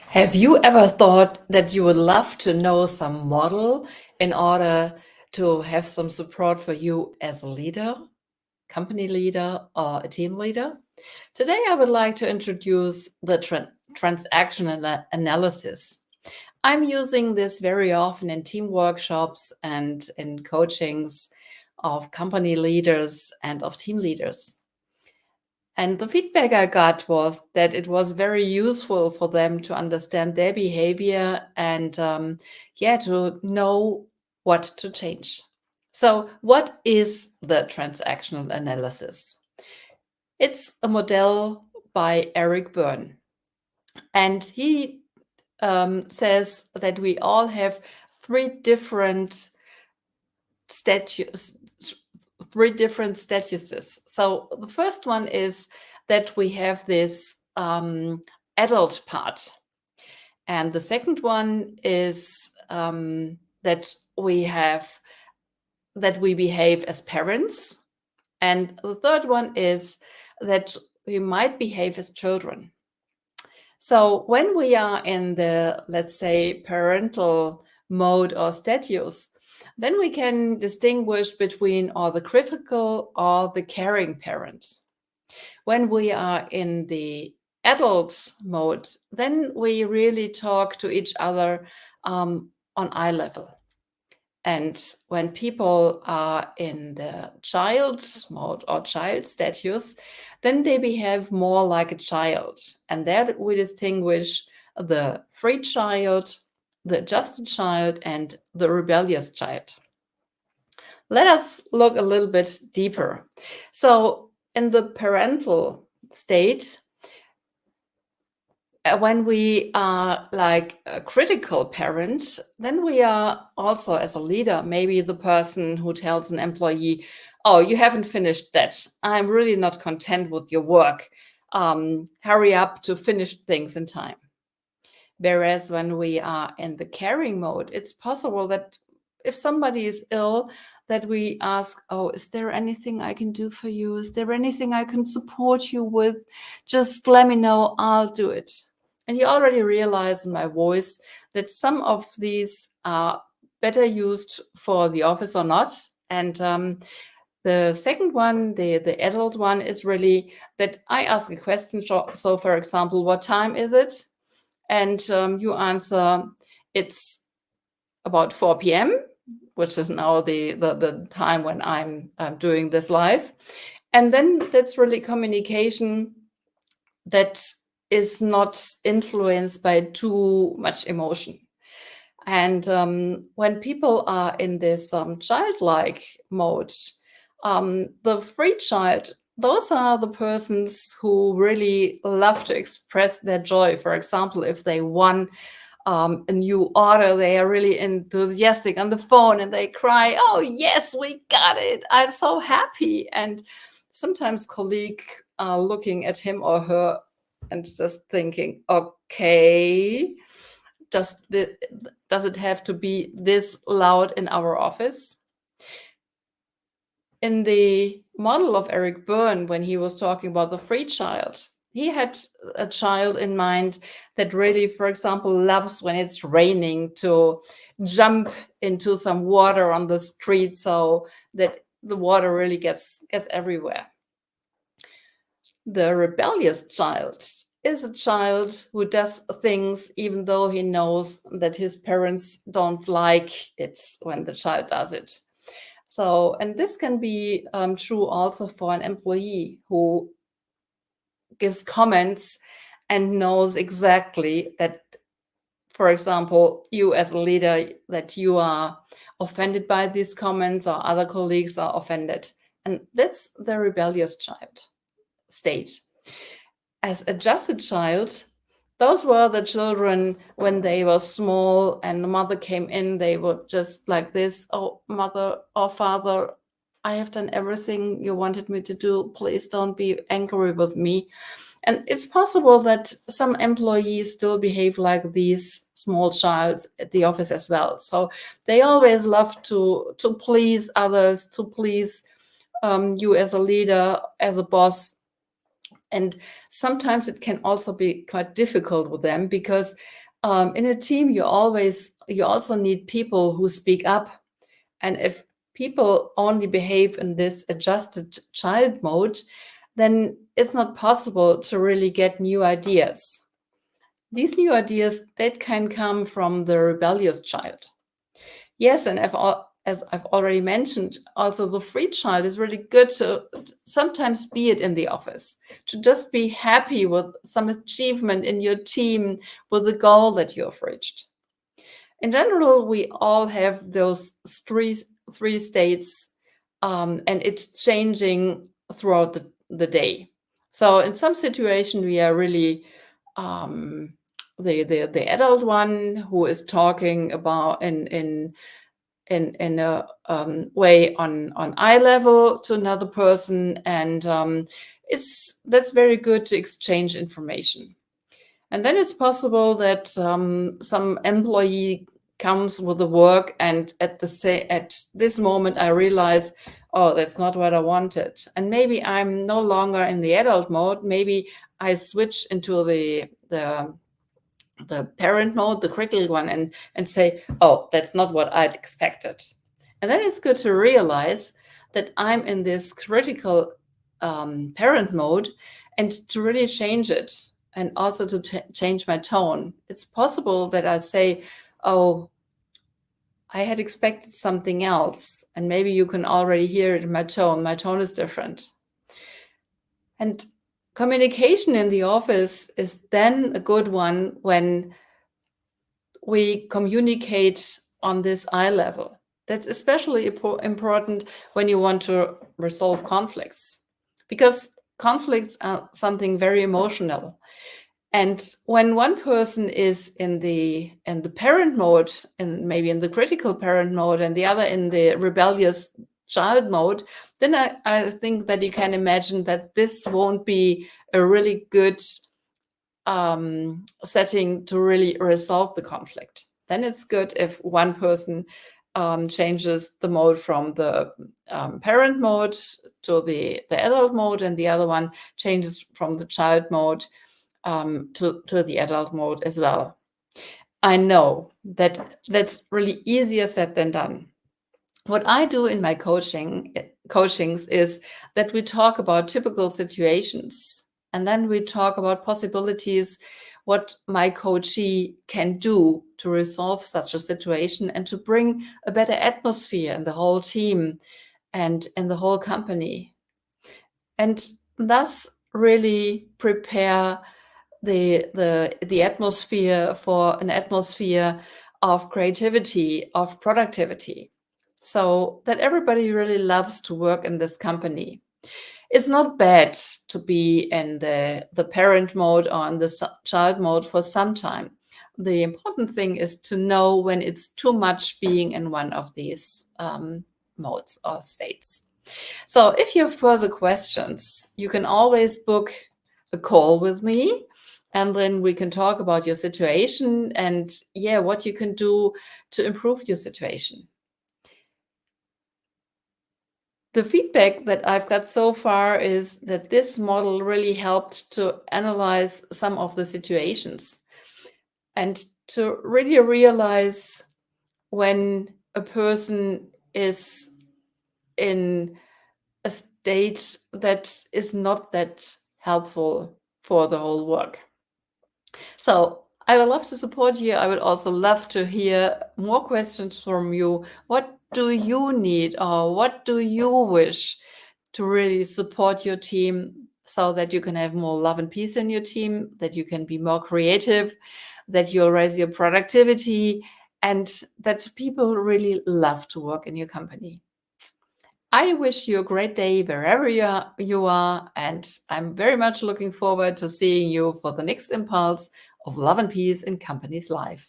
Have you ever thought that you would love to know some model in order to have some support for you as a leader, company leader, or a team leader? Today, I would like to introduce the transactional analysis. I'm using this very often in team workshops and in coachings of company leaders and of team leaders. And the feedback I got was that it was very useful for them to understand their behavior and, to know what to change. So, what is the transactional analysis? It's a model by Eric Byrne, and he says that we all have three different status three different statuses. So the first one is that we have this adult part, and the second one is that we behave as parents, and the third one is that we might behave as children. So when we are in the, let's say, parental mode or status, then we can distinguish between or the critical or the caring parent. When we are in the adult mode, then we really talk to each other on eye level. And when people are in the child mode or child status, then they behave more like a child. And there we distinguish the free child, the adjusted child, and the rebellious child. Let us look a little bit deeper. So, in the parental state, when we are like a critical parent, then we are also, as a leader, maybe the person who tells an employee, "Oh, you haven't finished that. I'm really not content with your work. Hurry up to finish things in time." Whereas when we are in the caring mode, it's possible that if somebody is ill, that we ask, "Oh, is there anything I can do for you? Is there anything I can support you with? Just let me know, I'll do it." And you already realize in my voice that some of these are better used for the office or not. And the second one, the adult one, is really that I ask a question. So, for example, what time is it? And you answer, it's about 4 p.m., which is now the time when I'm doing this live. And then that's really communication that is not influenced by too much emotion. And when people are in this childlike mode, the free child, those are the persons who really love to express their joy. For example, if they won a new order, they are really enthusiastic on the phone and they cry, "Oh, yes, we got it. I'm so happy." And sometimes colleagues are looking at him or her and just thinking, "Okay, does it have to be this loud in our office?" In the model of Eric Byrne, when he was talking about the free child, he had a child in mind that really, for example, loves when it's raining to jump into some water on the street so that the water really gets everywhere. The rebellious child is a child who does things even though he knows that his parents don't like it when the child does it. So, and this can be true also for an employee who gives comments and knows exactly that, for example, you as a leader, that you are offended by these comments or other colleagues are offended. And that's the rebellious child state. As adjusted child, those were the children when they were small and the mother came in, they were just like this, "Oh, mother or father, I have done everything you wanted me to do. Please don't be angry with me." And it's possible that some employees still behave like these small childs at the office as well. So they always love to please others, to please you as a leader, as a boss. And sometimes it can also be quite difficult with them because in a team you also need people who speak up. And if people only behave in this adjusted child mode, then it's not possible to really get new ideas. These new ideas that can come from the rebellious child. Yes, and as I've already mentioned, also the free child is really good to sometimes be it in the office, to just be happy with some achievement in your team, with the goal that you have reached. In general, we all have those three states, and it's changing throughout the day. So in some situation, we are really um, the adult one who is talking about in a way on eye level to another person, and that's very good to exchange information. And then it's possible that some employee comes with the work, and at this moment I realize, oh, that's not what I wanted, and maybe I'm no longer in the adult mode. Maybe I switch into the parent mode, the critical one, and say, oh, that's not what I'd expected. And then it's good to realize that I'm in this critical parent mode, and to really change it, and also to change my tone. It's possible that I say, oh, I had expected something else. And maybe you can already hear it in my tone. My tone is different. And communication in the office is then a good one when we communicate on this eye level. That's especially important when you want to resolve conflicts, because conflicts are something very emotional. And when one person is in the parent mode, and maybe in the critical parent mode, and the other in the rebellious child mode, then I think that you can imagine that this won't be a really good setting to really resolve the conflict. Then it's good if one person changes the mode from the parent mode to the adult mode, and the other one changes from the child mode to the adult mode as well. I know that that's really easier said than done. What I do in my coachings is that we talk about typical situations, and then we talk about possibilities, what my coachee can do to resolve such a situation and to bring a better atmosphere in the whole team and in the whole company, and thus really prepare the atmosphere for an atmosphere of creativity, of productivity, so that everybody really loves to work in this company. It's not bad to be in the parent mode or in the child mode for some time. The important thing is to know when it's too much being in one of these modes or states. So if you have further questions, you can always book a call with me, and then we can talk about your situation and what you can do to improve your situation. The feedback that I've got so far is that this model really helped to analyze some of the situations and to really realize when a person is in a state that is not that helpful for the whole work. So I would love to support you. I would also love to hear more questions from you. What do you need, or what do you wish to really support your team so that you can have more love and peace in your team, that you can be more creative, that you'll raise your productivity, and that people really love to work in your company? I wish you a great day wherever you are, and I'm very much looking forward to seeing you for the next impulse of love and peace in company's life.